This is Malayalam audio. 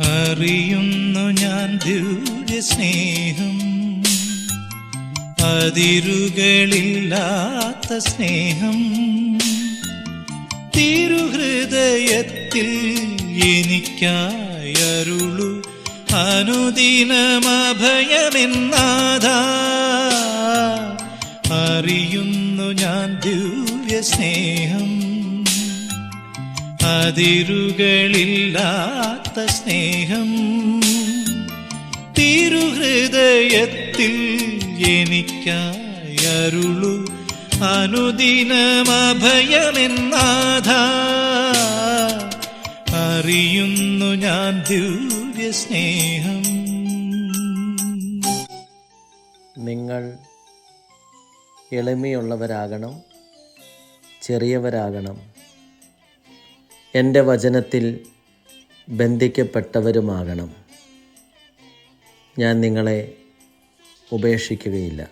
അറിയുന്നു ഞാൻ ദിവ്യ സ്നേഹം, അതിരുകളില്ലാത്ത സ്നേഹം. തിരുഹൃദയത്തിൽ എനിക്കായി അരുളു അനുദിനമഭയമെന്നാഥാ. അറിയുന്നു ഞാൻ ദിവ്യ സ്നേഹം, അതിരുകളില്ലാത്ത സ്നേഹം. തിരുഹൃദയത്തിൽ എനിക്കായി അരുളു അനുദിനമഭയമെന്നാഥാ. അറിയുന്നു ഞാൻ ദിവ്യ സ്നേഹം. നിങ്ങൾ എളിമയുള്ളവരാകണം, ചെറിയവരാകണം, എൻ്റെ വചനത്തിൽ ബന്ധിക്കപ്പെട്ടവരുമാകണം. ഞാൻ നിങ്ങളെ ഉപേക്ഷിക്കുകയില്ല.